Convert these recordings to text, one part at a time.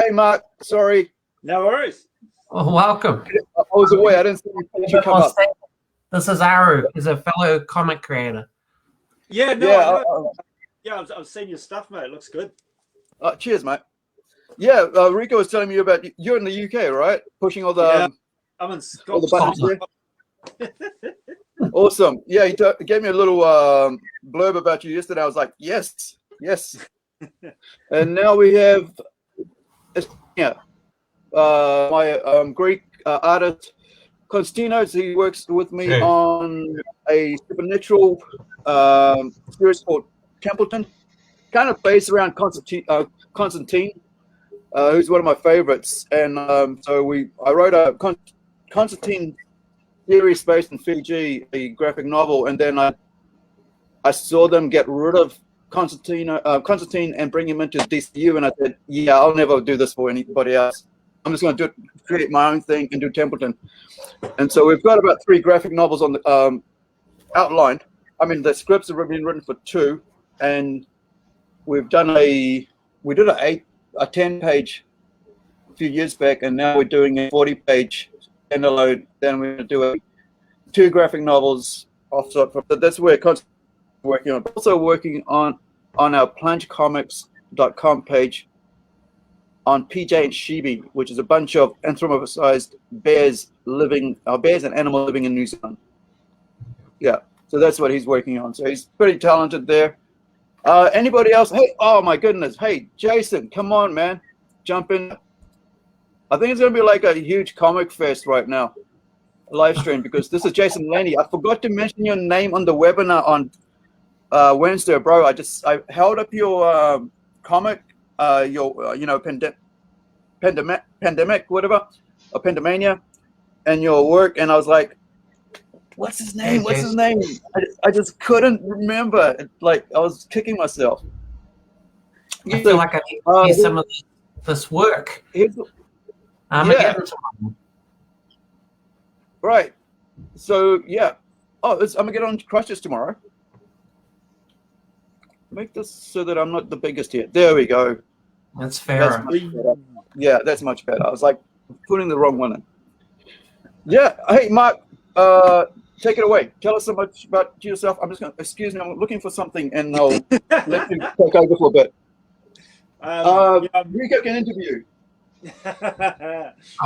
Hey, Mark. Sorry. No worries. Well, welcome. I was away. I didn't see you come up. This is Aru. He's a fellow comic creator. Yeah, no, I've seen your stuff, mate. It looks good. Cheers, mate. Yeah, Rico was telling me about you're in the UK, right? Pushing all the I'm in all Scotland. the buttons there. Awesome. Yeah, he gave me a little blurb about you yesterday. I was like, yes. And now we have my Greek artist Konstantinos. He works with me on a supernatural series called Templeton, kind of based around Constantine, who's one of my favorites. And I wrote a Constantine series based in Fiji, a graphic novel, and then I saw them get rid of Constantine and bring him into DCU, and I said, yeah, I'll never do this for anybody else. I'm just going to create my own thing and do Templeton. And so we've got about 3 graphic novels on the outlined. I mean, the scripts have been written for 2, and we did a 10-page a few years back, and now we're doing a 40-page standalone. Then we're going to do 2 graphic novels offside. That's where I'm working on. Also working on our PLUNGEcomics.com page on PJ and Shibi, which is a bunch of anthropomorphized bears and animals living in New Zealand. Yeah, so that's what he's working on. So he's pretty talented there. Anybody else? Hey, oh my goodness. Hey, Jason, come on, man. Jump in. I think it's going to be like a huge comic fest right now, live stream, because this is Jason Laney. I forgot to mention your name on the webinar on Wednesday, bro. I held up your comic, pandemic, whatever, or Pandemania, and your work, and I was like, what's his name? I just couldn't remember. Like I was kicking myself. I feel like I need to see some of this work. Right. So yeah. I'm gonna get on Crushes tomorrow. Make this so that I'm not the biggest here. There we go. That's fair. Yeah, that's much better. I was like putting the wrong one in. Yeah. Hey, Mark. Take it away. Tell us so much about yourself. I'm looking for something, and I'll let you take over for a bit. Rico can interview. We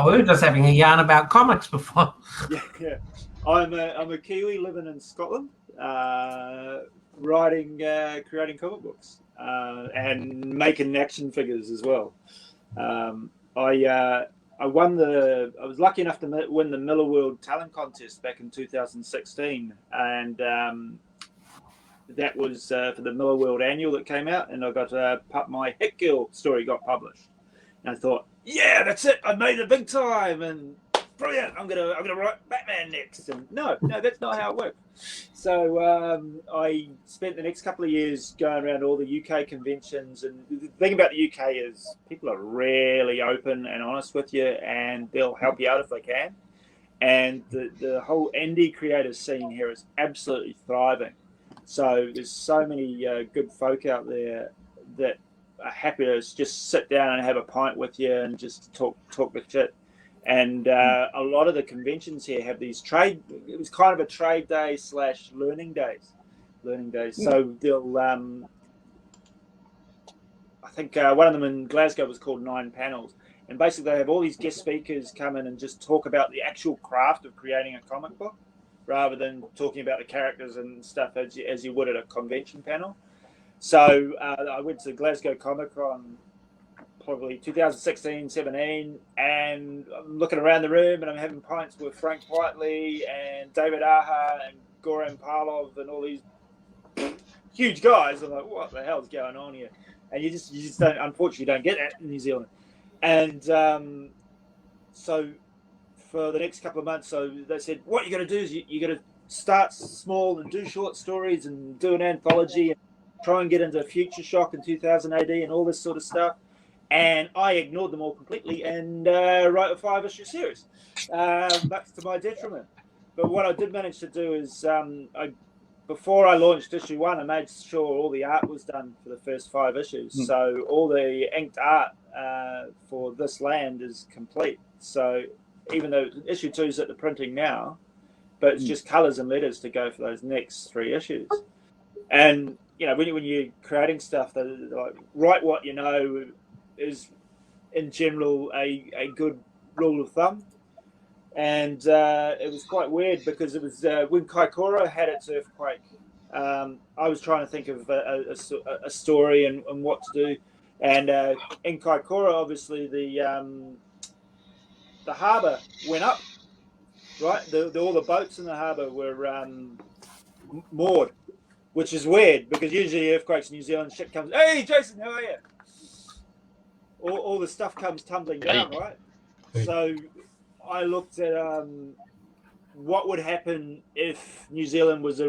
were just having a yarn about comics before. Yeah. I'm a Kiwi living in Scotland, creating comic books, and making action figures as well. I was lucky enough to win the Miller World Talent Contest back in 2016, and that was for the Miller World Annual that came out, and I got my Hit Girl story got published, and I thought, yeah, that's it, I made it big time, and brilliant, I'm gonna write Batman next. And no, that's not how it worked. So I spent the next couple of years going around all the UK conventions, and the thing about the UK is people are really open and honest with you, and they'll help you out if they can. And the whole indie creative scene here is absolutely thriving. So there's so many good folk out there that are happy to just sit down and have a pint with you and just talk the shit. And a lot of the conventions here have these it was kind of a trade day / learning days. So they'll, I think one of them in Glasgow was called 9 Panels. And basically they have all these guest speakers come in and just talk about the actual craft of creating a comic book, rather than talking about the characters and stuff as you would at a convention panel. So I went to Glasgow Comic Con probably 2016, 17, and I'm looking around the room and I'm having pints with Frank Whiteley and David Aha and Goran Parlov and all these huge guys. I'm like, what the hell's going on here? And you just don't, unfortunately, don't get that in New Zealand. And so for the next couple of months, so they said, what you're going to do is you're going to start small and do short stories and do an anthology and try and get into Future Shock in 2000 AD and all this sort of stuff. And I ignored them all completely and wrote a 5-issue series, much to my detriment. But what I did manage to do is, before I launched issue 1, I made sure all the art was done for the first 5 issues. So all the inked art for this land is complete. So even though issue 2 is at the printing now, but it's just colours and letters to go for those next 3 issues. And you know, when you're creating stuff, like, write what you know is in general a good rule of thumb. And it was quite weird because it was when Kaikoura had its earthquake. I was trying to think of a story and what to do. And in Kaikoura, obviously the harbour went up, right? All the boats in the harbour were moored, which is weird because usually earthquakes in New Zealand, shit comes. Hey, Jason, how are you? All the stuff comes tumbling down, right? So I looked at what would happen if New Zealand was,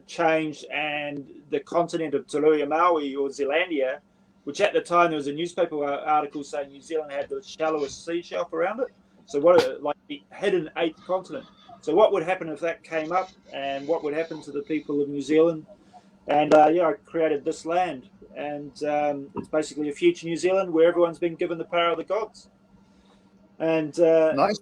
changed and the continent of Te Reo Maui or Zealandia, which at the time there was a newspaper article saying New Zealand had the shallowest sea shelf around it. So like the hidden 8th continent. So what would happen if that came up, and what would happen to the people of New Zealand? And I created this land, and it's basically a future New Zealand where everyone's been given the power of the gods. And Nice.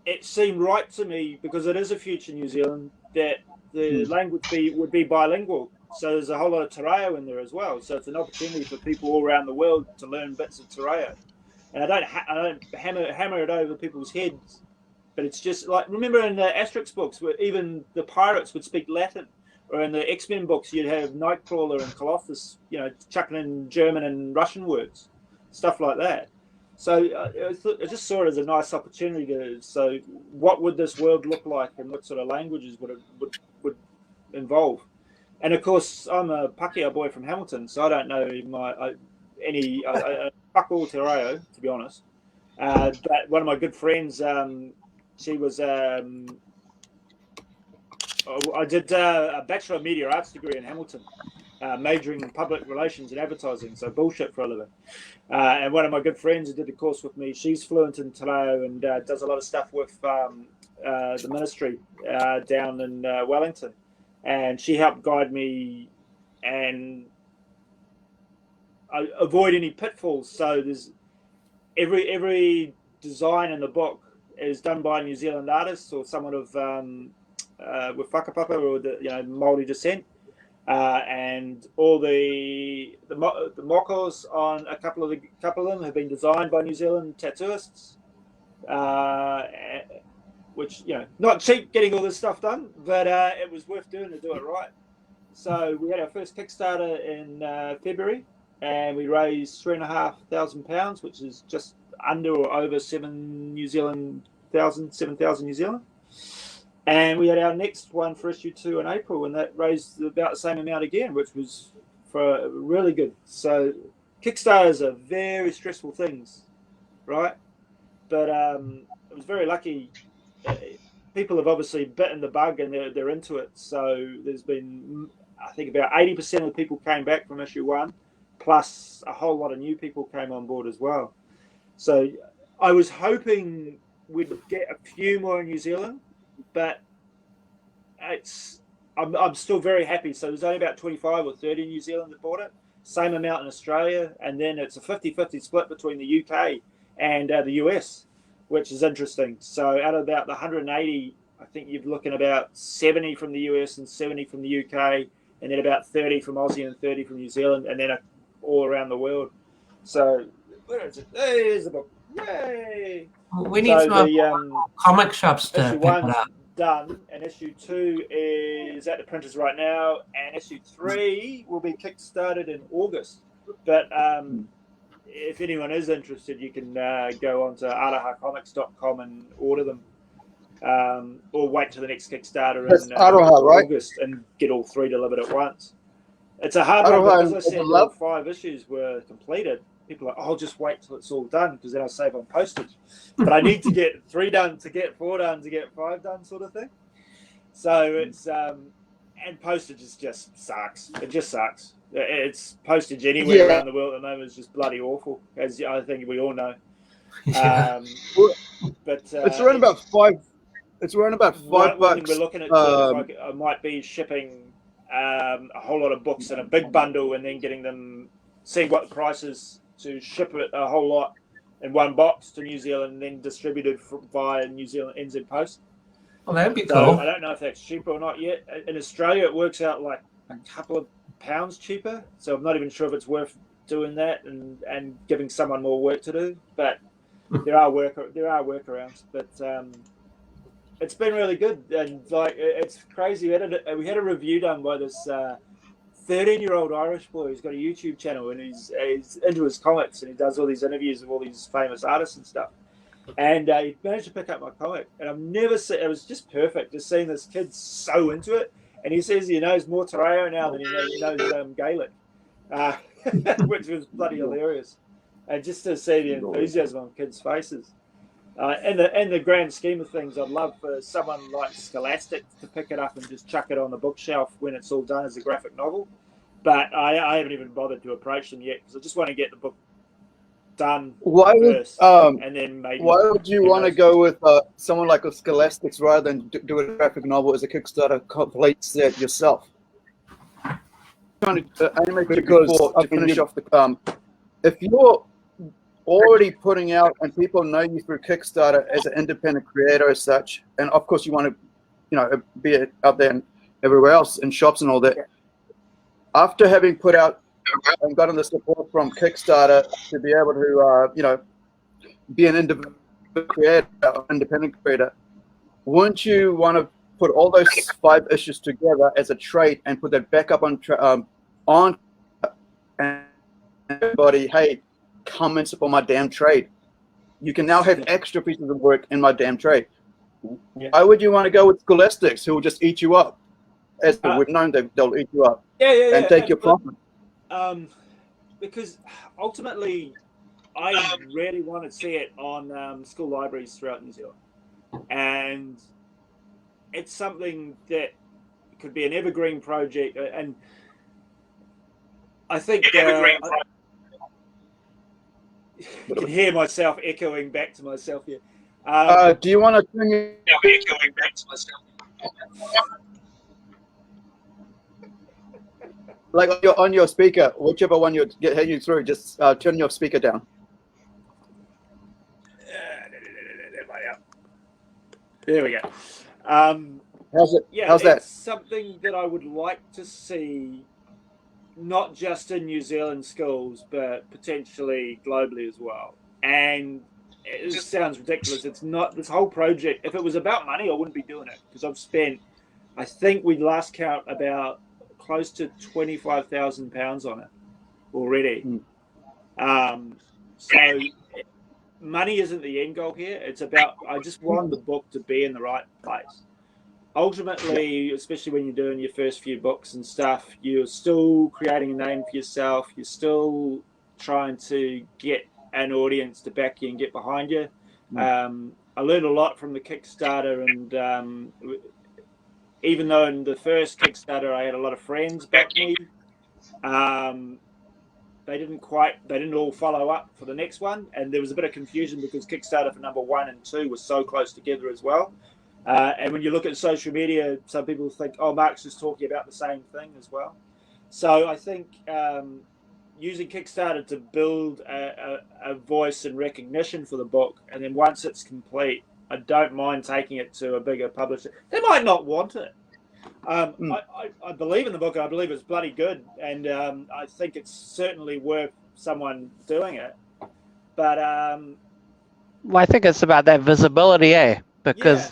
It seemed right to me, because it is a future New Zealand, that the language would be bilingual. So there's a whole lot of te reo in there as well. So it's an opportunity for people all around the world to learn bits of te reo. And I don't hammer it over people's heads, but it's just like, remember in the Asterix books where even the pirates would speak Latin, or in the X-Men books you'd have Nightcrawler and Colossus, chucking in German and Russian words, stuff like that. So I just saw it as a nice opportunity so what would this world look like, and what sort of languages would involve? And of course, I'm a Pākehā boy from Hamilton, so I don't know any fuck all te reo, to be honest. But one of my good friends, she was. I did a Bachelor of Media Arts degree in Hamilton, majoring in public relations and advertising, so bullshit for a living. And one of my good friends who did the course with me, she's fluent in te reo and does a lot of stuff with the ministry down in Wellington. And she helped guide me and avoid any pitfalls. So there's every design in the book is done by a New Zealand artist or someone of with whakapapa or the Māori descent, and all the mokos on a couple of them have been designed by New Zealand tattooists, which not cheap getting all this stuff done, but it was worth doing to do it right. So we had our first Kickstarter in February, and we raised £3,500, which is just under or over 7,000 New Zealand. And we had our next one for issue 2 in April, and that raised about the same amount again, which was for really good. So Kickstarters are very stressful things, right? But it was very lucky. People have obviously bitten the bug and they're into it. So there's been, I think, about 80% of the people came back from issue 1, plus a whole lot of new people came on board as well. So I was hoping we'd get a few more in New Zealand, but I'm still very happy. So there's only about 25 or 30 in New Zealand that bought it, same amount in Australia, and then it's a 50-50 split between the UK and the US, which is interesting. So out of about the 180, I think you're looking about 70 from the US and 70 from the UK, and then about 30 from Aussie and 30 from New Zealand, and then all around the world. So where is it? There's the book. Yay! We need some comic shops to pick it up. Done, and issue 2 is at the printers right now, and issue 3 will be kickstarted in August. But if anyone is interested, you can go on to arahacomics.com and order them, or wait till the next Kickstarter in August, right? And get all 3 delivered at once. It's a hard one because I said all 5 issues were completed. People are like, I'll just wait till it's all done because then I'll save on postage. But I need to get 3 done, to get 4 done, to get 5 done, sort of thing. So it's and postage just sucks. It just sucks. It's postage anywhere around the world at the moment is just bloody awful, as I think we all know. Yeah. But it's around about It's around about One $5. thing we're looking at doing is I might be shipping a whole lot of books in a big bundle and then getting them, see what the price is to ship it a whole lot in one box to New Zealand and then distributed via New Zealand NZ Post. Well, that'd be So cool. I don't know if that's cheaper or not yet. In Australia, it works out like a couple of pounds cheaper. So I'm not even sure if it's worth doing that and giving someone more work to do. But there are workarounds. But it's been really good, and like it's crazy. We had a review done by this 13-year-old Irish boy who's got a YouTube channel, and he's into his comics, and he does all these interviews with all these famous artists and stuff. And he managed to pick up my comic, and I've never seen. It was just perfect, just seeing this kid so into it. And he says he knows more Te Reo now than he knows Gaelic, which was bloody hilarious. And just to see the enthusiasm on kids' faces. In the grand scheme of things, I'd love for someone like Scholastic to pick it up and just chuck it on the bookshelf when it's all done as a graphic novel. But I haven't even bothered to approach them yet because I just want to get the book done first, and then maybe. Why would you want to go with someone like a Scholastics rather than do a graphic novel as a Kickstarter complete set yourself? Trying to animate before to finish off the if you're already putting out and people know you through Kickstarter as an independent creator as such, and of course you want to be out there and everywhere else in shops and all that. After having put out and gotten the support from Kickstarter to be able to be an independent creator, wouldn't you want to put all those 5 issues together as a trade and put that back up on and everybody, hey, come and support my damn trade. You can now have extra pieces of work in my damn trade. Why would you want to go with Scholastics, who will just eat you up? As we've known, they'll eat you up and take your profit. Because ultimately, I really want to see it on school libraries throughout New Zealand, and it's something that could be an evergreen project. And I think I can hear myself echoing back to myself here. Do you want to turn your echoing back to myself? Like on your speaker, whichever one you get you through, just turn your speaker down. There we go. How's it? Yeah, how's that? It's something that I would like to see, not just in New Zealand schools, but potentially globally as well. And it sounds ridiculous. It's not this whole project. If it was about money, I wouldn't be doing it because I've spent, I think we last count about close to £25,000 on it already. So money isn't the end goal here. It's about, I just want the book to be in the right place. Ultimately, especially when you're doing your first few books and stuff, you're still creating a name for yourself. You're still trying to get an audience to back you and get behind you. I learned a lot from the Kickstarter, and even though in the first Kickstarter I had a lot of friends back me, they didn't all follow up for the next one, and there was a bit of confusion because Kickstarter for number 1 and 2 were so close together as well. And when you look at social media, some people think, oh, Mark's just talking about the same thing as well. So I think using Kickstarter to build a voice and recognition for the book, and then once it's complete, I don't mind taking it to a bigger publisher. They might not want it. I believe in the book. I believe it's bloody good, and I think it's certainly worth someone doing it. But well, I think it's about that visibility, because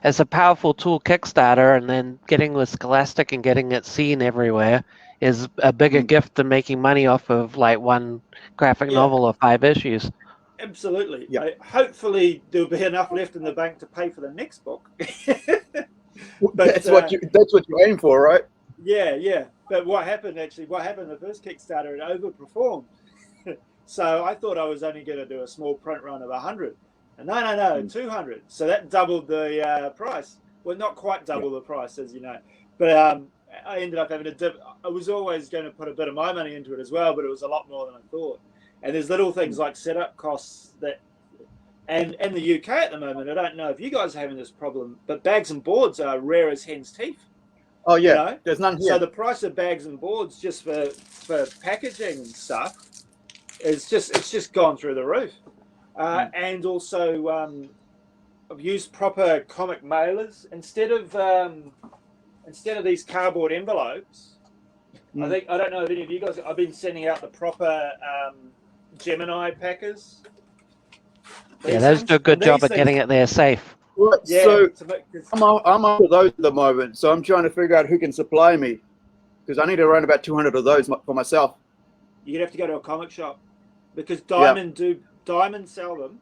it's a powerful tool, Kickstarter, and then getting with Scholastic and getting it seen everywhere is a bigger gift than making money off of like one graphic novel or 5 issues. Absolutely. Hopefully there'll be enough left in the bank to pay for the next book. But, that's what you aim for, right? Yeah. But what happened the first Kickstarter, it overperformed. So I thought I was only going to do a small print run of 100. And no, 200. So that doubled the price. Well, not quite double the price, as you know. But I ended up having I was always going to put a bit of my money into it as well, but it was a lot more than I thought. And there's little things like setup costs that And in the UK at the moment, I don't know if you guys are having this problem, but bags and boards are rare as hen's teeth. Oh yeah, You know? there's none here. So the price of bags and boards just for packaging and stuff is just gone through the roof. And also I've used proper comic mailers instead of these cardboard envelopes. I don't know if any of you guys. I've been sending out the proper Gemini packers. Yeah, those do a good job at getting it there safe. Well, Yeah, so because I'm up to those at the moment, so I'm trying to figure out who can supply me, because I need around about 200 of those for myself. you'd have to go to a comic shop because Diamond sell them.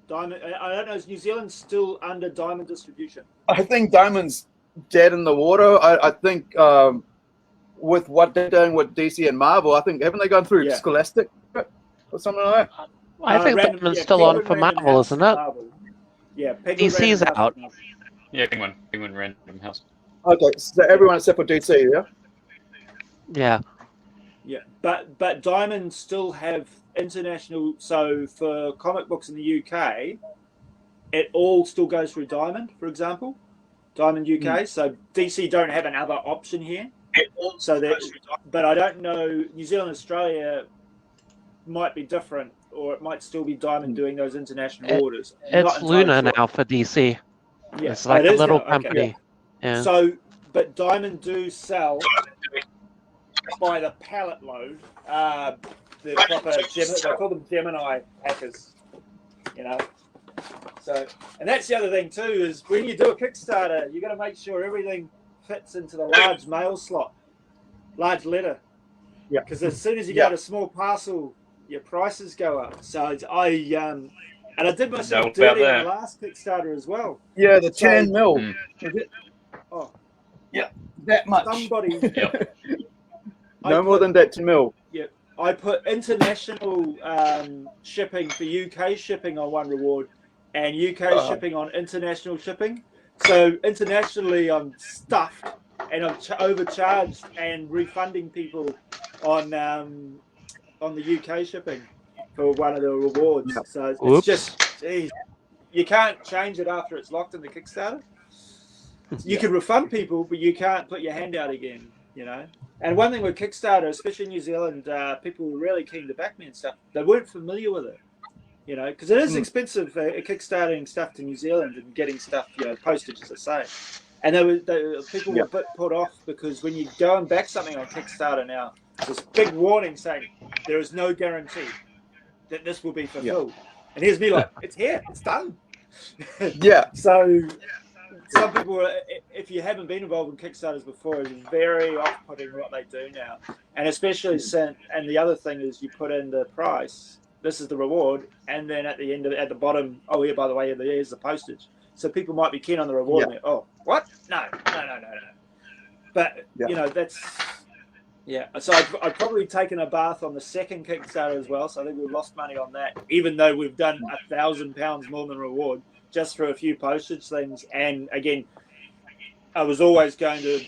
Diamond. I don't know. Is New Zealand still under Diamond distribution? I think Diamond's dead in the water. I think with what they're doing with DC and Marvel, I think haven't they gone through Scholastic or something like that? I think Diamond's still on for Marvel, isn't it? Marvel. Yeah, DC's out. Yeah, Penguin Random House. Okay, so everyone except for DC, yeah? Yeah. Yeah, but Diamond still have international. So for comic books in the UK, it all still goes through Diamond, for example, Diamond UK. So DC don't have another option here. So that, but I don't know. New Zealand, Australia might be different, or it might still be Diamond doing those international orders. It's Luna now for DC. Yeah, it's like a little company. Okay. Yeah. So, but Diamond do sell by the pallet load. The proper they call them Gemini packers. You know. So, and that's the other thing too is when you do a Kickstarter, you got to make sure everything fits into the large mail slot, large letter. Yeah. Because as soon as you get a small parcel, your prices go up. So and I did myself dirty in the last Kickstarter as well. Yeah, the 10 mil. Is it? Oh, yeah, that much. Somebody. No more than that 10 mil. Yeah, I put international shipping for UK shipping on one reward, and UK shipping on international shipping. So internationally, I'm stuffed, and I'm overcharged and refunding people on the UK shipping for one of the rewards. Yeah. So it's just, geez, you can't change it after it's locked in the Kickstarter. You can refund people, but you can't put your hand out again, you know. And one thing with Kickstarter, especially in New Zealand, people were really keen to back me and stuff. They weren't familiar with it, you know, because it is expensive kickstarting stuff to New Zealand and getting stuff, you know, postage, as I say. And people were a bit put off because when you go and back something on Kickstarter now, there's big warning saying there is no guarantee that this will be fulfilled. And here's me like, it's here, it's done. Yeah. So some people, if you haven't been involved in Kickstarters before, it's very off-putting what they do now. And especially and the other thing is you put in the price, this is the reward, and then at the end at the bottom, oh yeah, by the way, here's the postage. So people might be keen on the reward. And oh, what? No. But you know, that's so I've probably taken a bath on the second Kickstarter as well. So I think we've lost money on that, even though we've done £1,000 more than reward just for a few postage things. And again, I was always we're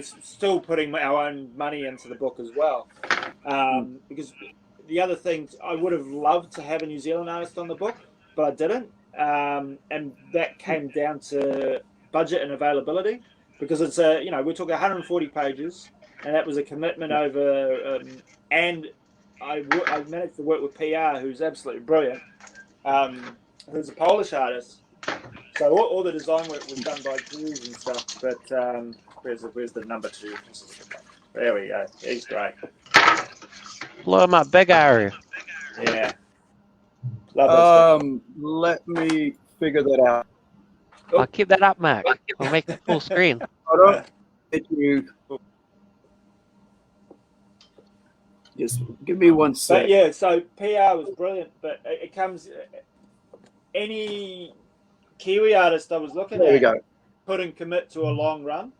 still putting our own money into the book as well, because the other thing, I would have loved to have a New Zealand artist on the book, but I didn't. And that came down to budget and availability, because it's we're talking 140 pages, and that was a commitment over. And I managed to work with PR, who's absolutely brilliant, who's a Polish artist. So all the design work was done by Jews and stuff. But where's the number 2? There we go. He's great. Blow him up, big area. Yeah. Let me figure that out. I'll keep that up, Mac. I'll make it full screen. Hold on. Thank you. Just give me one sec. But yeah, so PR was brilliant, but it comes any Kiwi artist I was looking at couldn't commit to a long run.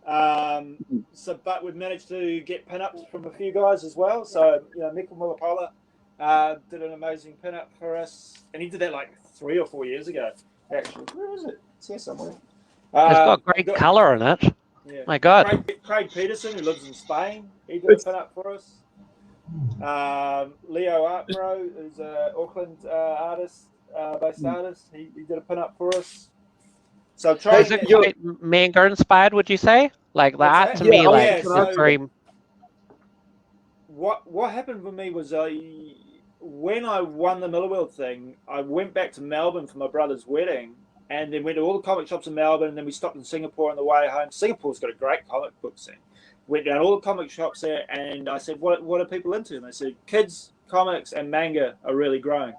But we've managed to get pin-ups from a few guys as well. So Michael Mullapola did an amazing pin-up for us, and he did that like 3 or 4 years ago. Actually, where is it? It's here somewhere. It's got great colour in it. Yeah. My God. Craig Peterson, who lives in Spain, he did a pin-up for us. Leo Artbro, who's an Auckland artist, based artist. He did a pin-up for us. So try Is it quite manga inspired, would you say? Like the What's art that? to Yeah, me, oh, like yeah, it's so- very. What happened for me was when I won the Millerworld thing, I went back to Melbourne for my brother's wedding, and then went to all the comic shops in Melbourne, and then we stopped in Singapore on the way home. Singapore's got a great comic book scene. Went down all the comic shops there, and I said, "What are people into?" And they said, "Kids comics and manga are really growing."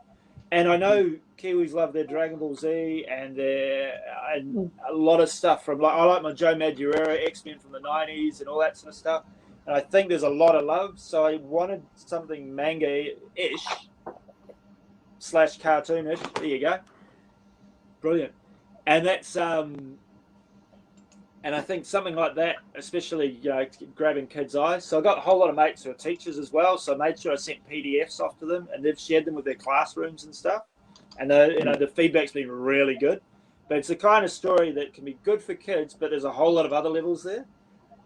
And I know Kiwis love their Dragon Ball Z and a lot of stuff from I like my Joe Madureira X-Men from the 90s and all that sort of stuff. And I think there's a lot of love. So I wanted something manga-ish / cartoonish. There you go. Brilliant. And that's and I think something like that, especially grabbing kids' eyes. So I got a whole lot of mates who are teachers as well. So I made sure I sent PDFs off to them, and they've shared them with their classrooms and stuff. And the feedback's been really good. But it's the kind of story that can be good for kids, but there's a whole lot of other levels there.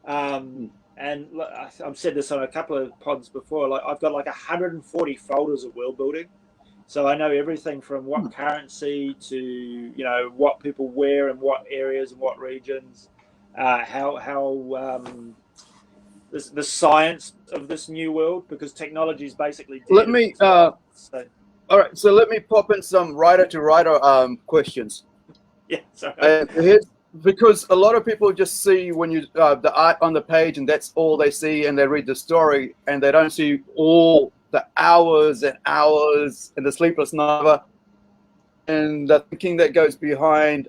And I've said this on a couple of pods before. Like I've got like 140 folders of world building. So I know everything from what currency to what people wear in what areas and what regions. The science of this new world, because technology is basically dead. Let me all right, so let me pop in some writer to writer questions. Yeah, sorry. Because a lot of people just see when you the art on the page, and that's all they see, and they read the story, and they don't see all the hours and hours and the sleepless night and the thinking that goes behind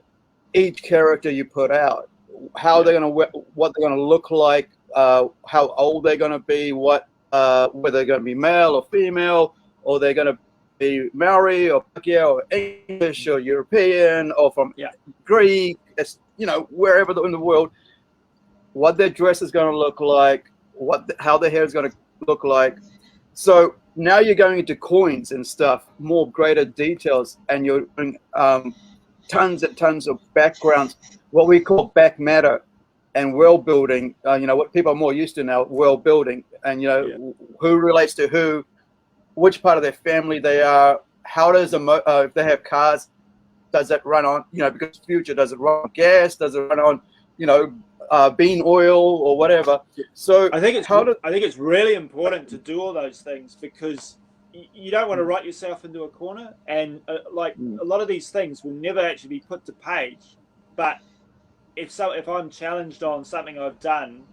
each character you put out. How they're gonna what they're gonna look like, how old they're gonna be, whether they're gonna be male or female, or they're gonna be Maori or Pakeha or English or European or from Greek, wherever in the world, what their dress is gonna look like, how their hair is gonna look like. So now you're going into coins and stuff, more greater details, and you're doing tons and tons of backgrounds, what we call back matter and world building. What people are more used to now, world building, and who relates to who, which part of their family they are, how does if they have cars, does it run on because future, does it run on gas, does it run on bean oil or whatever. So I think it's really important to do all those things, because you don't want to write yourself into a corner, and a lot of these things will never actually be put to page. But if I'm challenged on something I've done,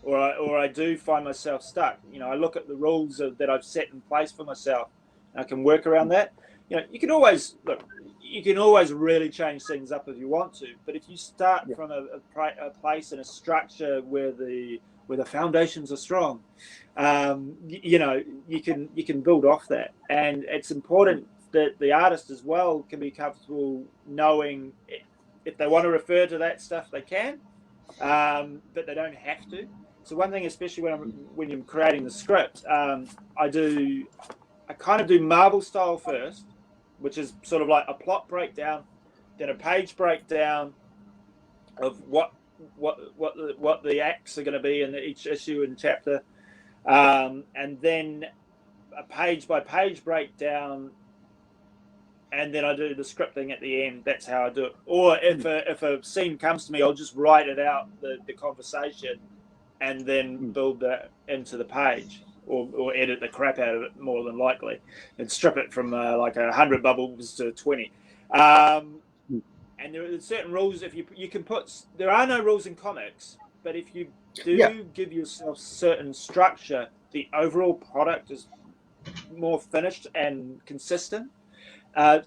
or I do find myself stuck, I look at the rules that I've set in place for myself, and I can work around that. You can always really change things up if you want to, but if you start from a place and a structure where the foundations are strong, you can build off that. And it's important that the artist as well can be comfortable knowing if they want to refer to that stuff, they can, but they don't have to. So one thing, especially when you're creating the script, I kind of do Marvel style first, which is sort of like a plot breakdown, then a page breakdown of what the acts are going to be in each issue and chapter, and then a page by page breakdown, and then I do the scripting at the end. That's how I do it. Or if a scene comes to me, I'll just write it out, the conversation, and then build that into the page. Or edit the crap out of it, more than likely, and strip it from like 100 bubbles to 20. And there are certain rules. If you can put, there are no rules in comics, but if you do give yourself certain structure, the overall product is more finished and consistent.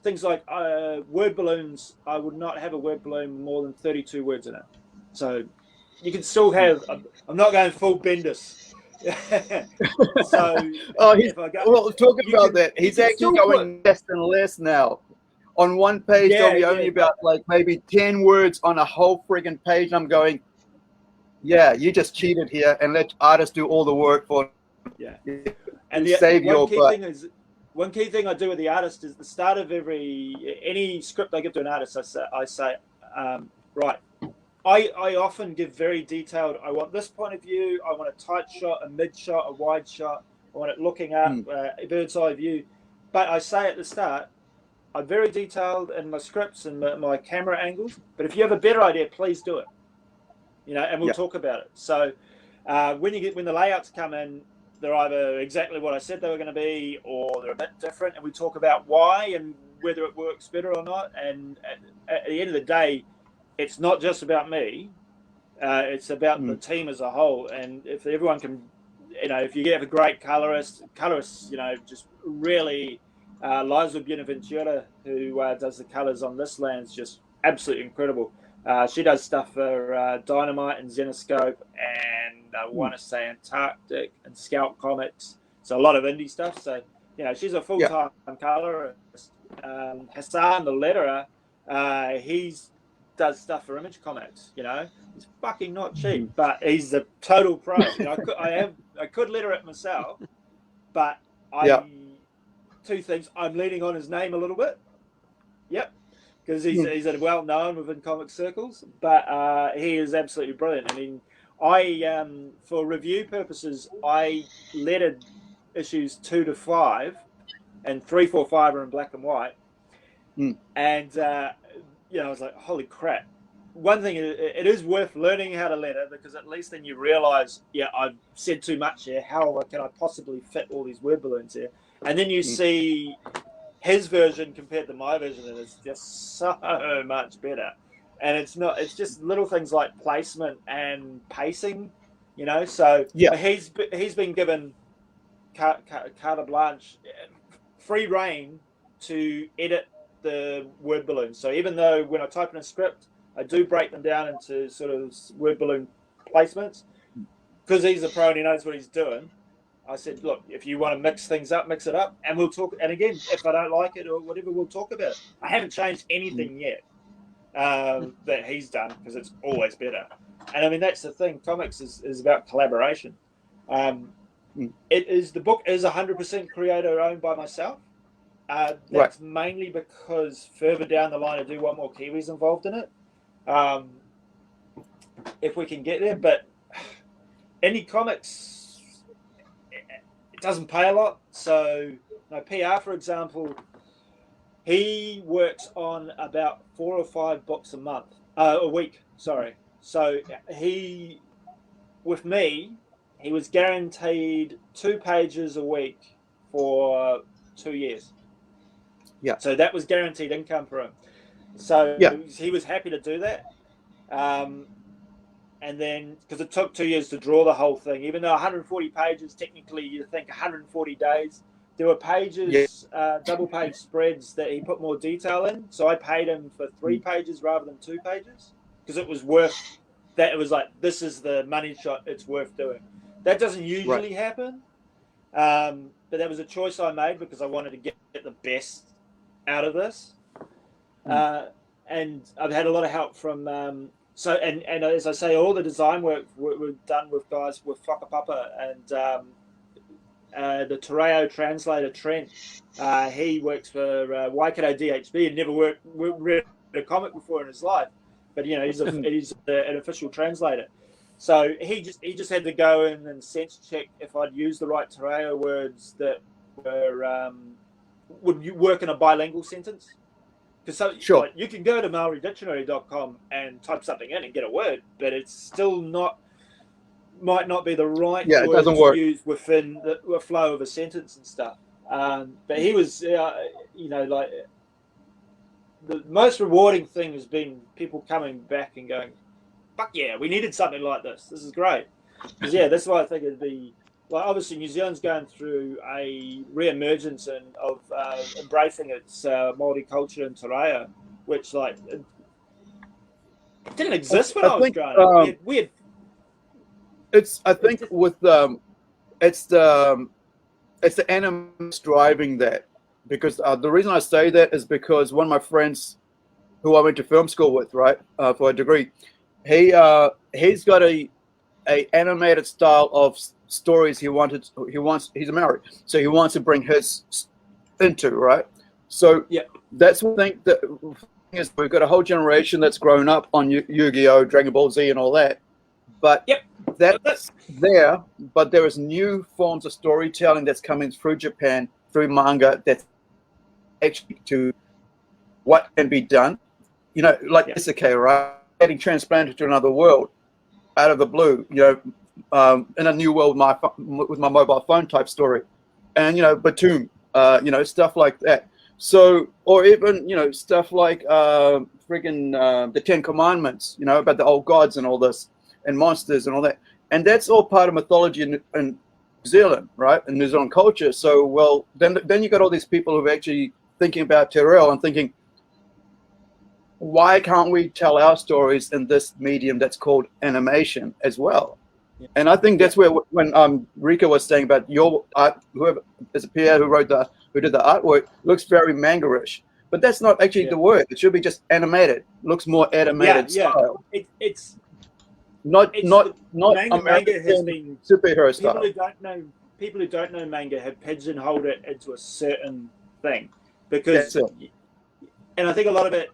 Things like word balloons, I would not have a word balloon more than 32 words in it. So you can still have. I'm not going full Bendis. So talking about that, he's actually going less and less now. On one page there'll be only about like maybe 10 words on a whole friggin' page, and I'm going, you just cheated here, and let artists do all the work for and save your butt. One key thing I do with the artist is the start of any script I give to an artist, I say right, I often give very detailed, I want this point of view, I want a tight shot, a mid shot, a wide shot, I want it looking up, a bird's eye view. But I say at the start, I'm very detailed in my scripts and my camera angles. But if you have a better idea, please do it. And we'll talk about it. So when the layouts come in, they're either exactly what I said they were going to be, or they're a bit different, and we talk about why and whether it works better or not. And at the end of the day, it's not just about me. It's about the team as a whole. And if everyone can, if you have a great colorist, just really, Liza Buenaventura, who does the colors on this land, is just absolutely incredible. She does stuff for Dynamite and Zenoscope, and I want to say Antarctic and Scout Comics. So a lot of indie stuff. So she's a full-time colorist. Hassan, the letterer, he's does stuff for Image Comics. He's fucking not cheap, but he's a total pro. I could letter it myself, but two things. I'm leaning on his name a little bit. Yep. Because he's well known within comic circles, but he is absolutely brilliant. I mean, for review purposes, I lettered issues 2 to 5, and 3, 4, 5 are in black and white. And I was like, holy crap! One thing, it is worth learning how to letter, because at least then you realise, I've said too much here. How can I possibly fit all these word balloons here? And then you see his version compared to my version, and it's just so much better. And it's just little things like placement and pacing, so he's been given carte blanche, free reign to edit the word balloons. So even though when I type in a script, I do break them down into sort of word balloon placements, because he's a pro and he knows what he's doing. I said, look, if you want to mix things up, mix it up, and we'll talk. And again, if I don't like it or whatever, we'll talk about it. I haven't changed anything yet that he's done, because it's always better. And I mean, that's the thing. Comics is about collaboration. The book is 100% creator owned by myself. That's mainly because further down the line, I do want more Kiwis involved in it. If we can get there, but indie comics, it doesn't pay a lot. So PR, for example, he works on about 4 or 5 books a week. Sorry. So with me, he was guaranteed 2 pages a week for 2 years. Yeah. So that was guaranteed income for him. So he was happy to do that. And then, because it took 2 years to draw the whole thing, even though 140 pages, technically you think 140 days, there were pages, double page spreads that he put more detail in. So I paid him for 3 pages rather than 2 pages, because it was worth that. It was like, this is the money shot, it's worth doing. That doesn't usually happen. But that was a choice I made, because I wanted to get the best out of this. And I've had a lot of help from and as I say, all the design work were done with guys with Whakapapa, and the Tereo translator Trent. He works for Waikato DHB and never read a comic before in his life, but he's an official translator. So he just had to go in and sense check if I'd use the right Tereo words that were would work in a bilingual sentence. Because like, you can go to MaoriDictionary.com and type something in and get a word, but it's still might not be the right word to use within the flow of a sentence and stuff. But he was, like, the most rewarding thing has been people coming back and going, fuck yeah, we needed something like this. This is great. Because, that's why I think it'd be, like, obviously New Zealand's going through a re-emergence of embracing its Māori culture in Te Reo, which, like, it didn't exist when I was growing up. We had it's the animus driving that, because the reason I say that is because one of my friends who I went to film school with, right, for a degree, he's got a animated style of stories he's a Maori, so he wants to bring his into, right? So that's one thing that is, we've got a whole generation that's grown up on Yu-Gi-Oh, Dragon Ball Z and all that, but that's there, but there is new forms of storytelling that's coming through Japan, through manga, that's actually to what can be done. You know, like Isekai, right? Getting transplanted to another world out of the blue, you know, in a new world with my mobile phone type story. And, you know, Batum, you know, stuff like that. So, or even, you know, stuff like the Ten Commandments, you know, about the old gods and all this, and monsters and all that. And that's all part of mythology in New Zealand, right? In New Zealand culture. So, well, then you got all these people who are actually thinking about Te Reo and thinking, why can't we tell our stories in this medium that's called animation as well? And I think that's where, when Rika was saying about your art, whoever is it, Pierre who did the artwork, looks very manga-ish, but that's not actually the word. It should be just animated. Looks more animated style. It's not manga has been superhero style. People who don't know manga have pigeonholed it into a certain thing because. And I think a lot of it,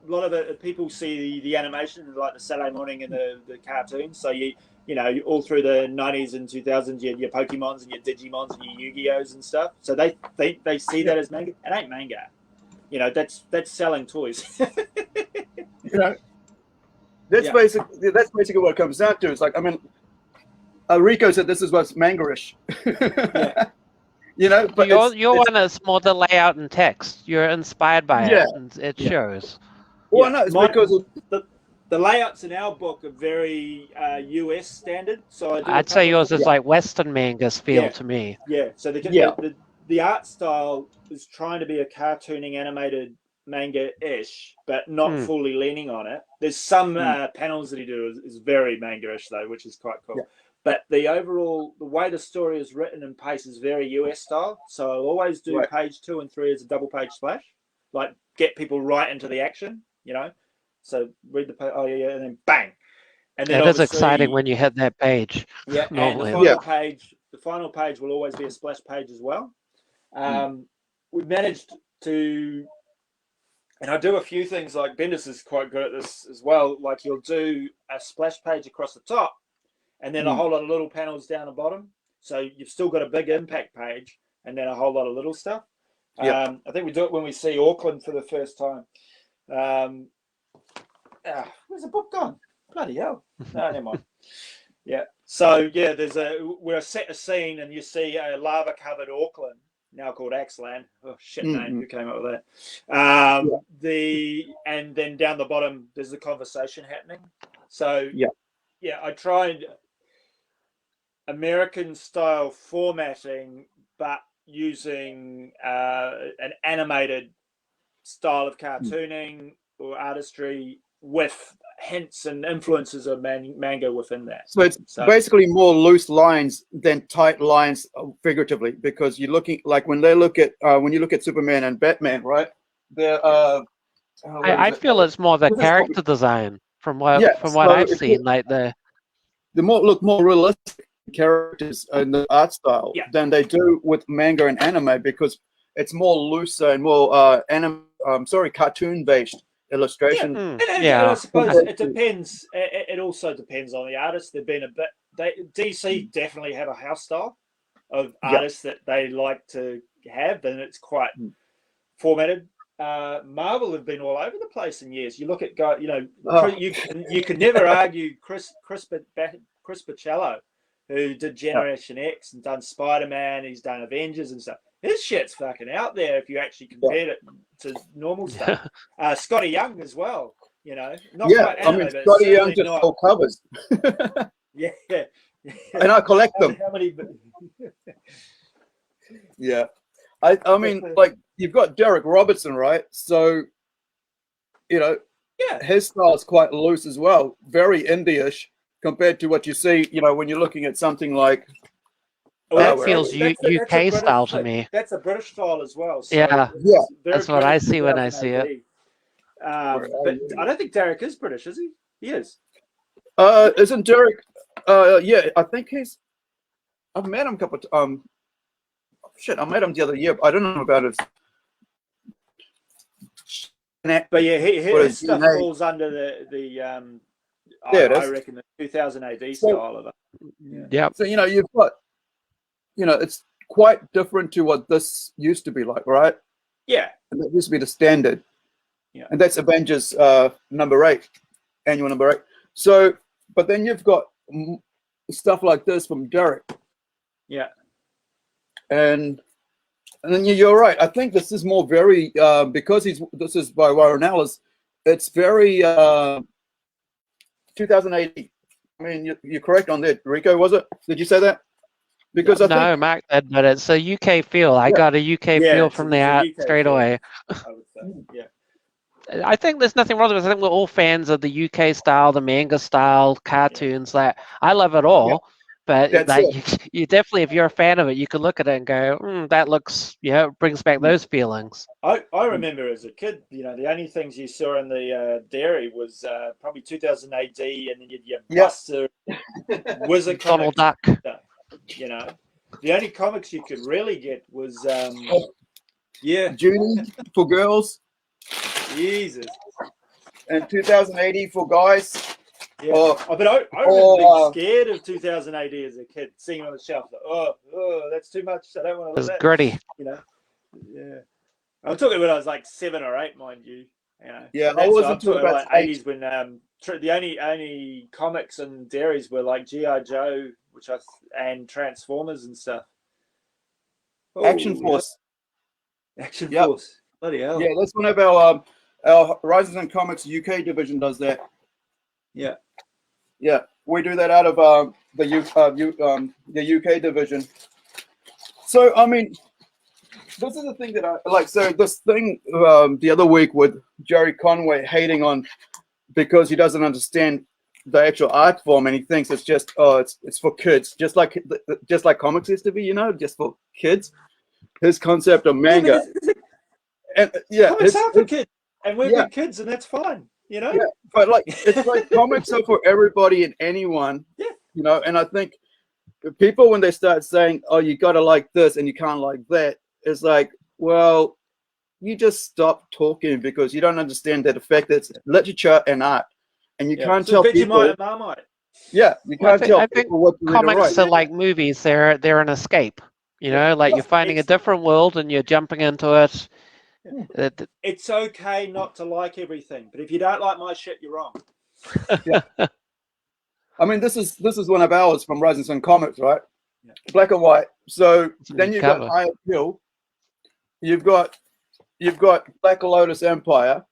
people see the animation like the Saturday morning and the cartoons. So you know, all through the 90s and 2000s, you had your Pokemons and your Digimons and your Yu-Gi-Ohs and stuff. So they see that as manga. It ain't manga. You know, that's selling toys. You know, that's basically what it comes down to. It's like, I mean, Rico said this is what's manga-ish. You know, but your one is more the layout and text. You're inspired by it, and it shows. Well, no, it's because the layouts in our book are very US standard. So I'd say yours is like Western mangas feel to me. Yeah. So the art style is trying to be a cartooning animated manga-ish, but not fully leaning on it. There's some panels that he does is very manga-ish though, which is quite cool. Yeah. But the way the story is written and paced is very US style. So I'll always do page 2 and 3 as a double page splash, like get people right into the action, you know. So read the page, and then bang. And then it is exciting when you hit that page. Yeah, normally. and the final page will always be a splash page as well. We've managed to, and I do a few things like Bendis is quite good at this as well. Like he'll do a splash page across the top, and then a whole lot of little panels down the bottom. So you've still got a big impact page, and then a whole lot of little stuff. I think we do it when we see Auckland for the first time. Where's the book gone? Bloody hell! No, never mind. So we're set a scene, and you see a lava-covered Auckland, now called Axeland. Oh shit, name! Who came up with that? And then down the bottom, there's the conversation happening. So I tried American style formatting, but using an animated style of cartooning or artistry with hints and influences of manga within that. So it's basically more loose lines than tight lines, figuratively, because you're looking like when you look at Superman and Batman, right? They're I feel it's more the character design from what I've seen, like the look more realistic characters in the art style than they do with manga and anime, because it's more looser and more cartoon based illustration. I suppose it depends. It also depends on the artist. They've been DC definitely have a house style of artists that they like to have, and it's quite formatted. Marvel have been all over the place in years. You look at you could never argue Chris Bachalo, who did Generation X and done Spider-Man. He's done Avengers and stuff. His shit's fucking out there if you actually compared it to normal stuff. Scotty Young as well, you know. Not quite anime, but Scotty Young just all covers. And I collect them. I mean, like, you've got Derek Robertson, right? So, you know, his style is quite loose as well, very indie-ish compared to what you see, you know, when you're looking at something like. That feels UK style to me. That's a British style as well. So that's what I see when I see it. But I don't think Derek is British, is he? He is. Isn't Derek? I think he's. I've met him a couple of I met him the other year. But I don't know about his. But his stuff falls under the I reckon the 2000 AD style of it. Yeah. So you know you've got. You know, it's quite different to what this used to be like, right? Yeah. And that used to be the standard. Yeah. And that's Avengers number 8, annual number 8. So, but then you've got stuff like this from Derek. Yeah. And then you're right. I think this is more very because this is by Warren Ellis. It's very 2008. I mean, you're correct on that, Rico. Was it? Did you say that? Because I No, think Mark did, but it's a UK feel. I got a UK feel from the art straight away. I would say. Yeah. I think there's nothing wrong with it. I think we're all fans of the UK style, the manga style cartoons. Like I love it all, but That's like you definitely, if you're a fan of it, you can look at it and go, that looks, it brings back those feelings. I remember as a kid, the only things you saw in the dairy was probably 2000 AD, and then you'd Buster, Wizard Donald comics. Duck. The only comics you could really get was Judy for girls. Jesus. And 2080 for guys. Yeah. But I remember being scared of 2000 AD as a kid, seeing it on the shelf. Like, oh, that's too much. I don't want to look at that. It's gritty. Yeah. I'm talking when I was like 7 or 8, mind you. Yeah, I wasn't talking about like 80s when the only comics and dairies were like G.I. Joe, and Transformers and stuff. Action Force. Action Force. Bloody hell. Yeah, that's one of our Horizons and Comics UK division does that. Yeah. Yeah, we do that out of the UK division. So I mean, this is the thing that I like. So this thing the other week with Jerry Conway hating on because he doesn't understand the actual art form and he thinks it's just it's for kids, just like comics used to be, just for kids. His concept of manga. And comics are for kids, and we're big kids, and that's fine, Yeah, but like it's like comics are for everybody and anyone. Yeah. And I think people when they start saying, "Oh, you gotta like this and you can't like that," it's like, well, you just stop talking because you don't understand that the fact that it's literature and art, and you can't tell people. Vegemite and Marmite. Yeah, you can't tell I people what to read or comics write. are like movies. They're an escape. Like you're finding a different world and you're jumping into it. It's okay not to like everything, but if you don't like my shit, you're wrong. Yeah. I mean, this is one of ours from Rising Sun Comics, right? Yeah. Black and white. So then you've got High Appeal. You've got Black Lotus Empire,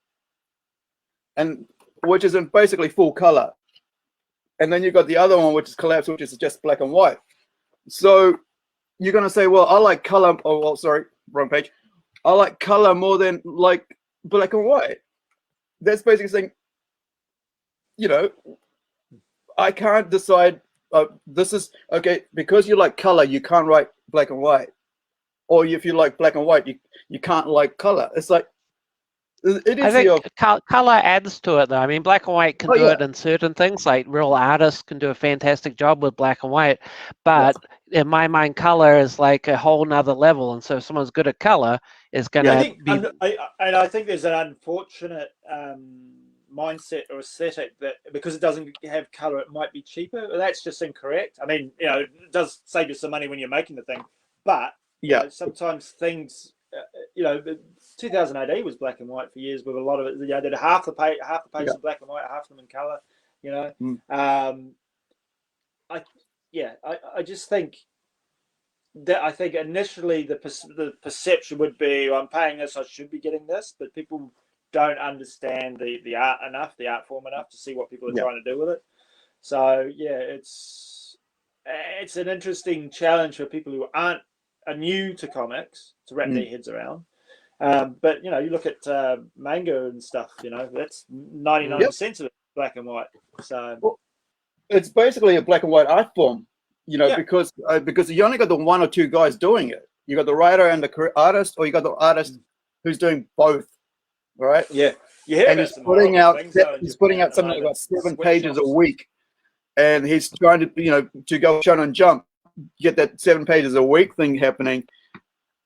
and which is in basically full color. And then you've got the other one, which is Collapse, which is just black and white. So you're gonna say, well, I like color. Oh, well, sorry, wrong page. I like color more than like black and white. That's basically saying, I can't decide. This is okay because you like color. You can't write black and white, or if you like black and white, you can't like color. It's like it is. I think color adds to it, though. I mean, black and white can do it in certain things. Like real artists can do a fantastic job with black and white, but in my mind, color is like a whole nother level. And so, if someone's good at color, is going to be. I think there's an unfortunate mindset or aesthetic that because it doesn't have color, it might be cheaper. That's just incorrect. I mean, it does save you some money when you're making the thing, but sometimes things. 2000 AD was black and white for years with a lot of it. Did half the page is black and white, half of them in color. I just think that I think initially the perception would be I'm paying this, I should be getting this, but people don't understand the art enough, the art form enough to see what people are trying to do with it. So it's an interesting challenge for people who are new to comics to wrap their heads around. But you look at manga and stuff. That's 99% of it black and white. So it's basically a black and white art form. Because you only got the one or two guys doing it. You got the writer and the artist, or you got the artist who's doing both. Right? Yeah. And he's putting out something like 7 pages a week, and he's trying to to go Shonen Jump, get that 7 pages a week thing happening.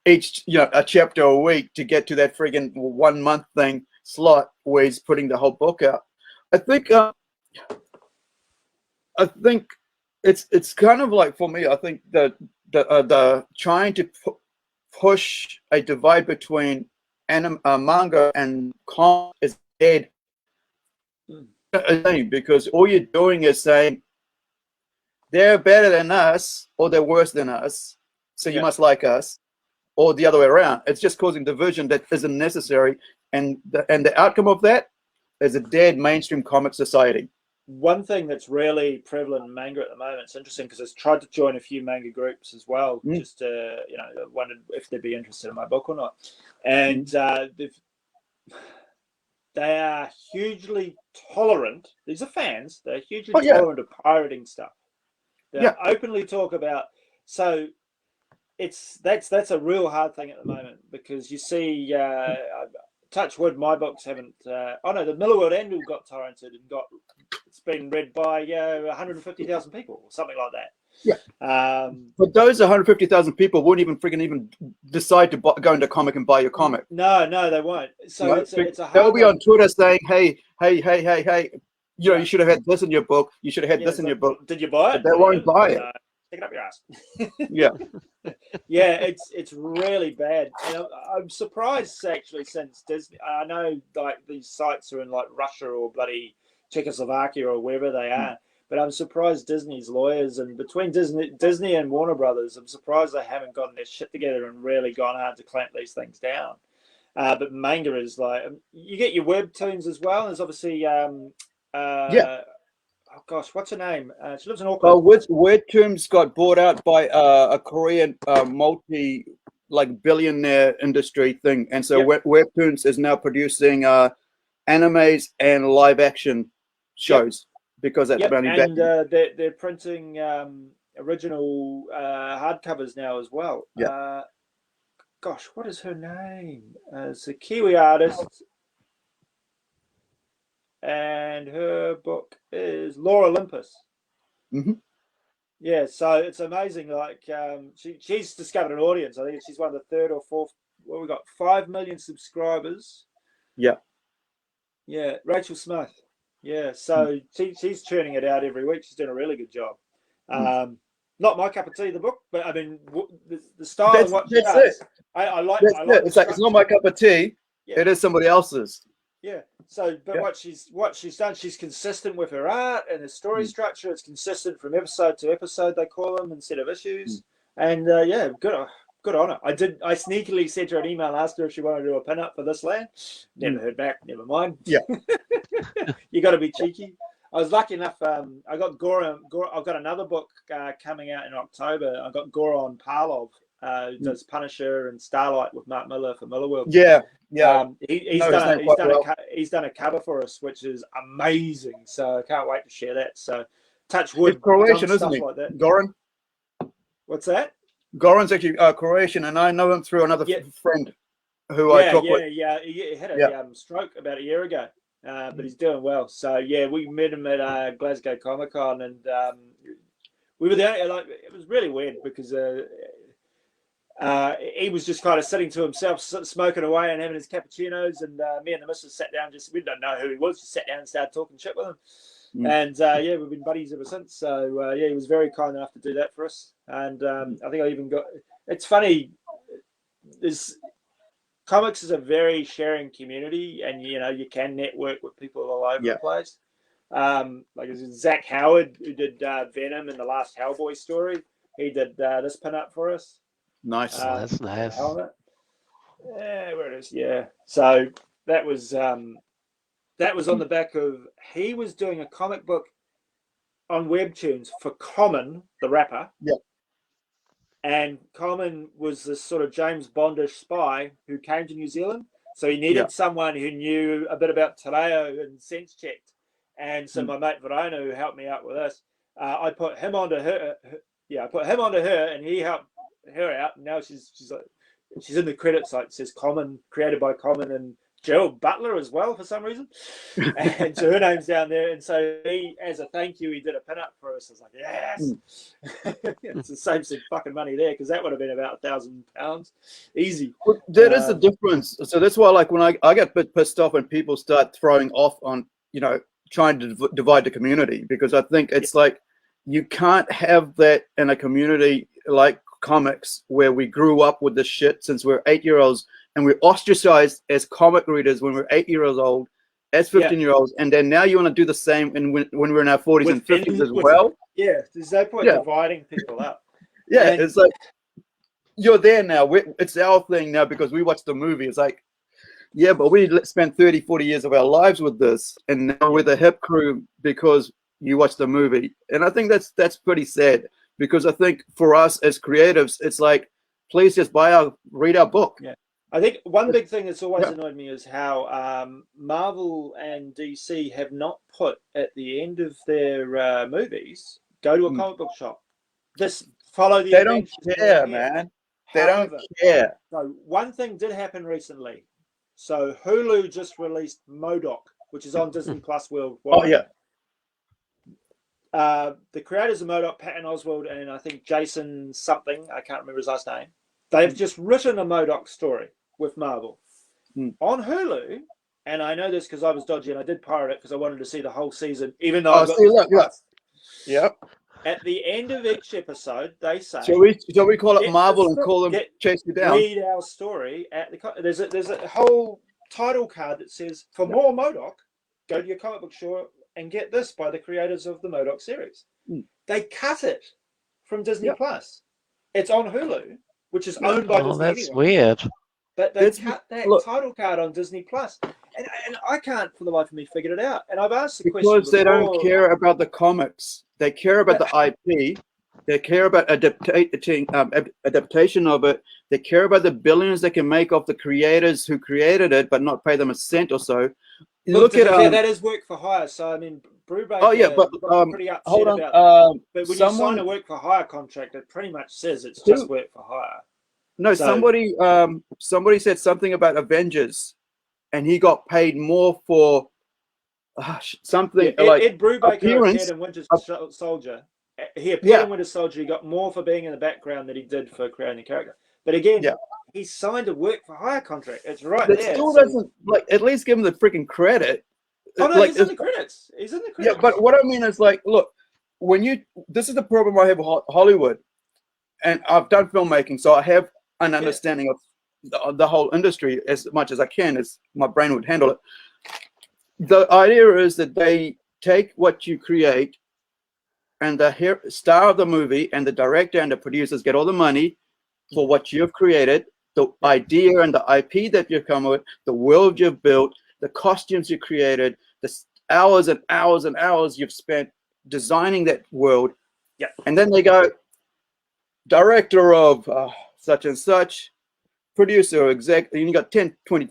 Each a chapter a week to get to that friggin' 1 month thing slot where he's putting the whole book out. I think it's kind of like, for me, I think the trying to push a divide between manga and comic is dead. Because all you're doing is saying they're better than us or they're worse than us, so you must like us, or the other way around. It's just causing division that isn't necessary, and the outcome of that is a dead mainstream comic society. One thing that's really prevalent in manga at the moment, it's interesting because I've tried to join a few manga groups as well, just to, wondered if they'd be interested in my book or not. And they are hugely tolerant. These are fans. They're hugely tolerant of pirating stuff. They openly talk about. So that's a real hard thing at the moment, because you see, touch wood, my books haven't. Oh no, the Miller World Annual got torrented and it's been read by 150,000 people or something like that. Yeah. But those 150,000 people won't even decide to go into comic and buy your comic. No, they won't. So it's a hard they'll be on Twitter saying, hey, you should have had this in your book. You should have had this in your book. Did you buy it? But they won't buy it. Stick it up your ass. Yeah. Yeah, it's really bad. And I'm surprised, actually, since Disney. I know like these sites are in like Russia or bloody Czechoslovakia or wherever they are. But I'm surprised Disney's lawyers, and between Disney and Warner Brothers, I'm surprised they haven't gotten their shit together and really gone hard to clamp these things down. But manga is like, you get your webtoons as well. There's obviously, oh gosh, what's her name? She lives in Auckland. Webtoons got bought out by a Korean billionaire industry thing, and so Webtoons is now producing animes and live action shows. Because that's only back. And they're printing original hardcovers now as well. Yeah. Gosh, what is her name? It's a Kiwi artist, and her book is Laura Olympus. Yeah, so it's amazing. Like she's discovered an audience. I think she's one of the third or fourth. Well, we got 5 million subscribers. Yeah. Yeah, Rachel Smith. Yeah, so she's churning it out every week. She's doing a really good job. Not my cup of tea, the book, but I mean the style and what she does. I like. It's like it's not my cup of tea. Yeah. It is somebody else's. Yeah. So, but what she's done, she's consistent with her art and the story structure. It's consistent from episode to episode. They call them instead of issues. And good on her. I sneakily sent her an email, asked her if she wanted to do a pin-up for This Land. Never heard back. Never mind. Yeah. You got to be cheeky. I was lucky enough. I got Goran. I've got another book coming out in October. I got Goran Parlov, who does Punisher and Starlight with Mark Miller for Miller World. Yeah. He's done a cover for us, which is amazing. So I can't wait to share that. So touch wood. It's Croatian, isn't he? Like that. Goran. What's that? Goran's actually Croatian, and I know him through another friend who I talk with. Yeah, he had a stroke about a year ago, but he's doing well. So yeah, we met him at Glasgow Comic Con, and we were there. Like, it was really weird because he was just kind of sitting to himself, smoking away and having his cappuccinos, and me and the missus sat down. We don't know who he was. Just sat down and started talking shit with him. And we've been buddies ever since. So he was very kind enough to do that for us. And I think I even got. It's funny. Comics is a very sharing community, and you can network with people all over the place. Like Zach Howard, who did Venom in the last Hellboy story. He did this pin-up for us. Nice. That's nice. Helmet. Yeah, where it is. Yeah. So that was on the back of, he was doing a comic book on Webtoons for Common, the rapper. Yeah. And Common was this sort of James Bondish spy who came to New Zealand. So he needed someone who knew a bit about Te Reo and sense checked. And so my mate Verona, who helped me out with this, I put him onto her. I put him onto her, and he helped her out. And now she's in the credits, like it says Common, created by Common, and Gerald Butler as well for some reason. And so her name's down there. And so he, as a thank you, he did a pin-up for us. I was like, yes. It's the same fucking money there, because that would have been about £1,000 easy. Well, that is the difference. So that's why, like, when I get a bit pissed off when people start throwing off on, trying to divide the community, because I think it's like you can't have that in a community like comics where we grew up with this shit since we're 8-year-olds and we're ostracized as comic readers when we're 8 years old, as 15-year-olds, and then now you want to do the same when we're in our 40s and 50s as well. Yeah, there's no point dividing people up. Yeah, and it's like you're there now. It's our thing now because we watched the movie. It's like, yeah, but we spent 30, 40 years of our lives with this, and now we're the hip crew because you watched the movie. And I think that's pretty sad, because I think for us as creatives, it's like, please just read our book. Yeah. I think one big thing that's always annoyed me is how Marvel and DC have not put at the end of their movies, go to a comic book shop. Just follow the adventures. They don't care, man. man. They don't care. So one thing did happen recently. So Hulu just released MODOK, which is on Disney Plus worldwide. Oh, yeah. The creators of MODOK, Patton Oswalt and I think Jason something, I can't remember his last name, they've just written a MODOK story with Marvel on Hulu. And I know this because I was dodgy and I did pirate it because I wanted to see the whole season, even though Yep. At the end of each episode, they say, "So we call it Marvel and call them chase you down." Read our story at the. There's a whole title card that says, "For more MODOK, go to your comic book store and get this by the creators of the MODOK series." They cut it from Disney Plus. It's on Hulu, which is owned by Disney. Oh, that's anyway. weird. But they cut that title card on Disney Plus, and I can't for the life of me figure it out. And I've asked the question because they don't care about the comics. They care about the IP. They care about adaptation of it. They care about the billions they can make off the creators who created it, but not pay them a cent or so. Look at that is work for hire. So I mean, Brubaker. Oh yeah, but pretty upset hold on. about that. But when you someone, sign a work for hire contract, it pretty much says it's just work for hire. No, somebody said something about Avengers, and he got paid more for something like Ed Brubaker appearance. appeared in Winter Soldier. He appeared in Winter Soldier. He got more for being in the background than he did for creating the character. But again, he signed a work for hire contract. It's right there. Still doesn't at least give him the freaking credit. Oh no, he's in the credits. He's in the credits. Yeah, but what I mean is look, this is the problem I have with Hollywood, and I've done filmmaking, so I have an understanding of the whole industry as much as I can, as my brain would handle it. The idea is that they take what you create, and the star of the movie and the director and the producers get all the money for what you've created, the idea and the IP that you've come with, the world you've built, the costumes you created, the hours and hours and hours you've spent designing that world. Yeah. And then they go, director of such and such, producer, exec, you got 10, 20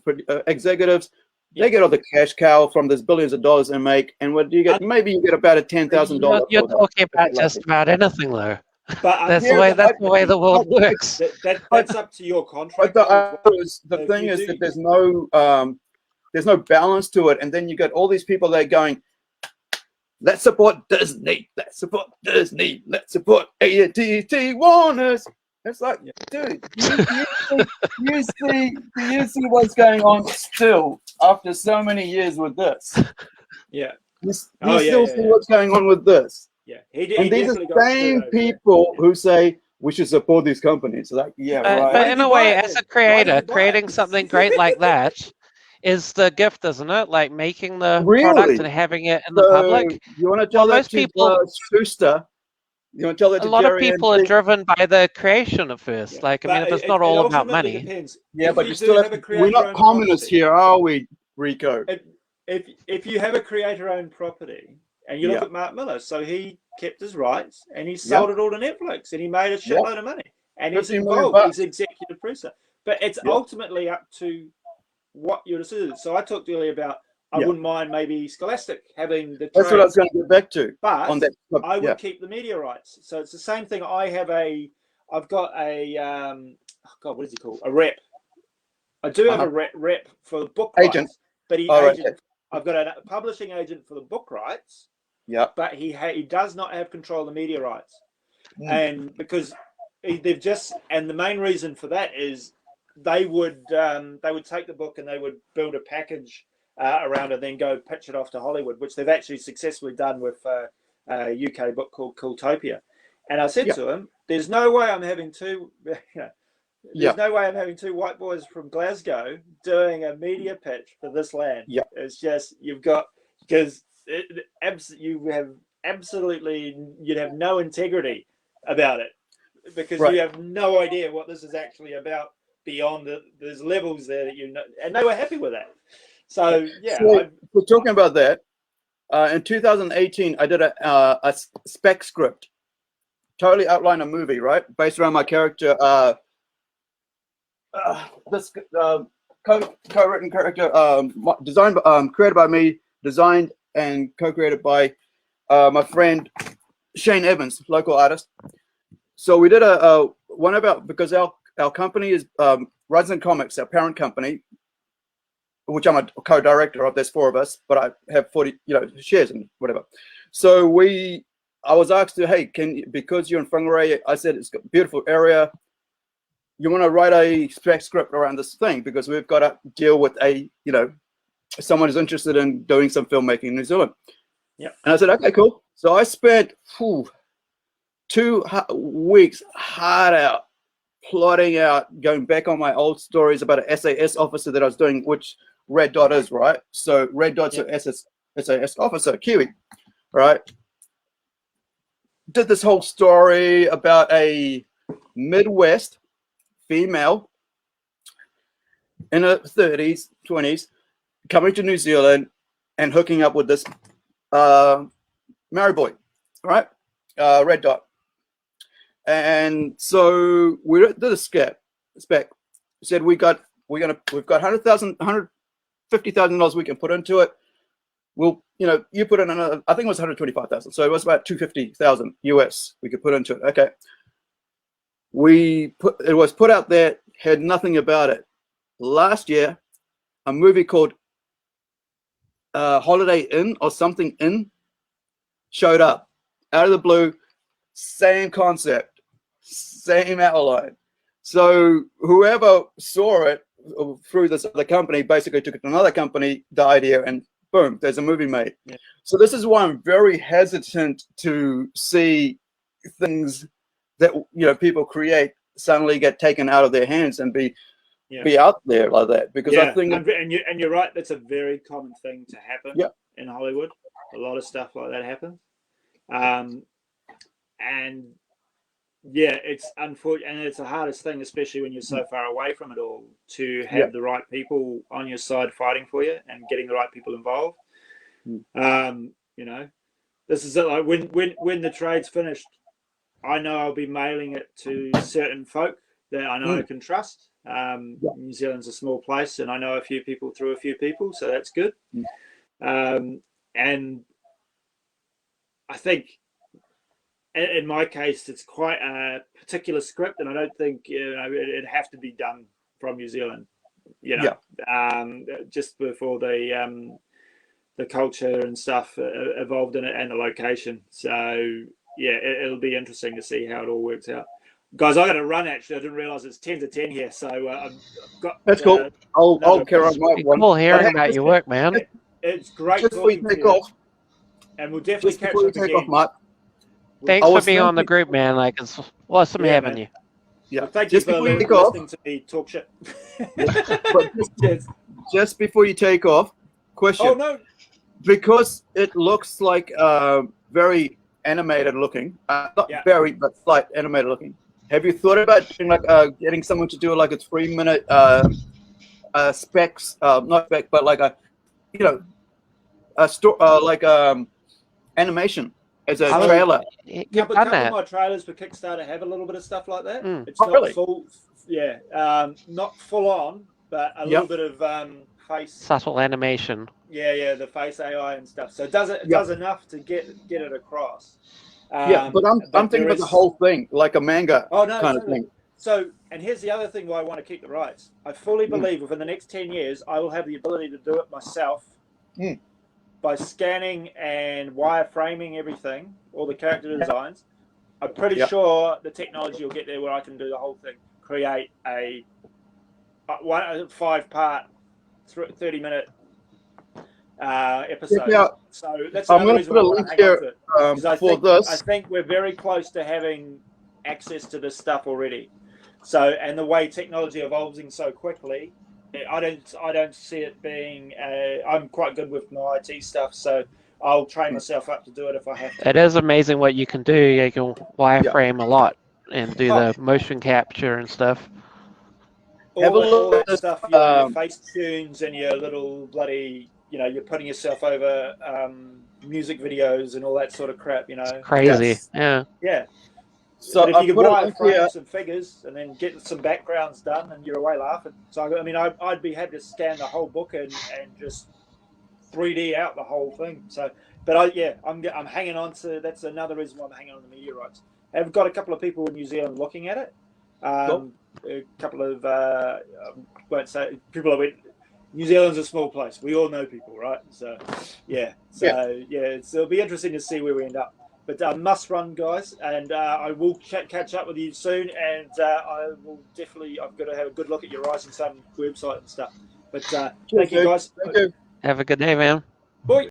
executives. They get all the cash cow from this billions of dollars they make, and what do you get? Maybe you get about a $10,000. You're talking about just about anything, though. But that's the way the world works. That's up to your contract. But the thing is that there's no balance to it, and then you got all these people that are going, let's support Disney, let's support Disney, let's support AT&T, Warner's. It's like, dude, do you see what's going on still after so many years with this? Yeah. You still see what's going on with this. Yeah. And these are the same people who say we should support these companies. Like, right. But in a way, as a creator, creating something great like that is the gift, isn't it? Like making the product and having it in the public. You want to tell most people, Schuster? You want to tell that a lot of people are driven by the creation at first. Yeah. Like, I mean, if it's not all about money. Depends. Yeah, but you still have we're not communists here, are we, Rico? If you have a creator-owned property, and you look at Mark Miller, so he kept his rights, and he sold it all to Netflix, and he made a shitload of money. And he's involved, he's executive producer. But it's ultimately up to what your decision is. So I talked earlier about, I wouldn't mind maybe Scholastic having the trade. That's what I was going to get back to. But on that, I would keep the media rights. So it's the same thing. I've got a God, what is he called? A rep. I do have a rep for the book agent. Rights, but I've got a publishing agent for the book rights. Yeah. But he does not have control of the media rights, and because they've just, and the main reason for that is they would take the book and they would build a package around it, then go pitch it off to Hollywood, which they've actually successfully done with a UK book called Cooltopia. And I said to him, "There's no way I'm having two. There's no way I'm having two white boys from Glasgow doing a media pitch for this land. Yeah. It's just, you've got, because you have absolutely, you'd have no integrity about it, because you have no idea what this is actually about beyond there's levels there that you know, and they were happy with that. So yeah. So, we're talking about that. In 2018, I did a spec script, totally outline a movie, right, based around my character. This co-written character, designed, created by me, designed and co-created by my friend Shane Evans, local artist. So we did a one about, because our company is Rising Comics, our parent company, which I'm a co-director of. There's 4 of us, but I have 40, shares and whatever. So I was asked to, hey, because you're in Whangarei, I said it's a beautiful area. You want to write a spec script around this thing, because we've got to deal with someone who's interested in doing some filmmaking in New Zealand. Yeah. And I said, okay, cool. So I spent 2 weeks hard out, plotting out, going back on my old stories about an SAS officer that I was doing, which Red Dot is, right? So Red Dot's an SAS officer, Kiwi, right? Did this whole story about a Midwest female in her 30s, 20s, coming to New Zealand and hooking up with this Maori boy, right? Red Dot. And so we did a spec. Said we've got $150,000 we can put into it. We'll, you put in another, I think it was 125,000. So it was about 250,000 US we could put into it. Okay. It was put out there, had nothing about it. Last year, a movie called Holiday Inn or something Inn showed up out of the blue. Same concept, same outline. So whoever saw it through this other company basically took it to another company, the idea, and boom, there's a movie made. Yeah. So this is why I'm very hesitant to see things that people create suddenly get taken out of their hands and be out there like that, because I think and you're right, that's a very common thing to happen in Hollywood. A lot of stuff like that happens. And yeah, it's unfortunate, and it's the hardest thing, especially when you're so far away from it all, to have the right people on your side fighting for you and getting the right people involved. This is it. Like when the trade's finished, I know I'll be mailing it to certain folk that I know I can trust. New Zealand's a small place, and I know a few people through a few people, so that's good. And I think, in my case, it's quite a particular script, and I don't think it'd have to be done from New Zealand. Just before the culture and stuff evolved in it, and the location. So yeah, it'll be interesting to see how it all works out. Guys, I got to run. Actually, I didn't realize it's 10 to 10 here. So I've got. That's cool. I'll carry on my one. Cool hearing about your work, man. It's great. Just before you take off, and we'll definitely catch up again. Mark. Thanks for being on the group, man. Like, it's awesome having you. Yeah. Well, thank you for listening to me talk shit. Just before you take off, question. Oh no. Because it looks like very animated looking, not very, but slight animated looking. Have you thought about doing getting someone to do like a 3-minute specs, not spec, but like animation as a trailer? A couple of my trailers for Kickstarter have a little bit of stuff like that. It's not full, not full on, but a little bit of face subtle animation. The face AI and stuff. So it does enough to get it across. But I'm thinking about the whole thing, like a manga kind of thing. So, and here's the other thing why I want to keep the rights. I fully believe within the next 10 years, I will have the ability to do it myself by scanning and wireframing everything, all the character designs. I'm pretty sure the technology will get there where I can do the whole thing, create a 5-part, 30-minute episode. So that's another reason why I want to hang on to it. Because I think we're very close to having access to this stuff already. So, and the way technology evolving so quickly, I don't see it being. I'm quite good with my IT stuff, so I'll train myself up to do it if I have to. It is amazing what you can do. You can wireframe a lot and do the motion capture and stuff. All that stuff, your face tunes and your little bloody, you're putting yourself over music videos and all that sort of crap, It's crazy. Yes. Yeah. Yeah. So but if you could put a wireframe link here. some figures and then get some backgrounds done, and you're away laughing. So I mean, I'd be happy to scan the whole book and just 3D out the whole thing. So, but I'm hanging on to. That's another reason why I'm hanging on to meteorites. I've got a couple of people in New Zealand looking at it. Cool. A couple of won't say people are. New Zealand's a small place. We all know people, right? So, it'll be interesting to see where we end up. But I must run, guys, and I will catch up with you soon. And I will definitely. I've got to have a good look at your Rising Sun website and stuff. But thank you, guys. Thank you. Have a good day, man. Bye.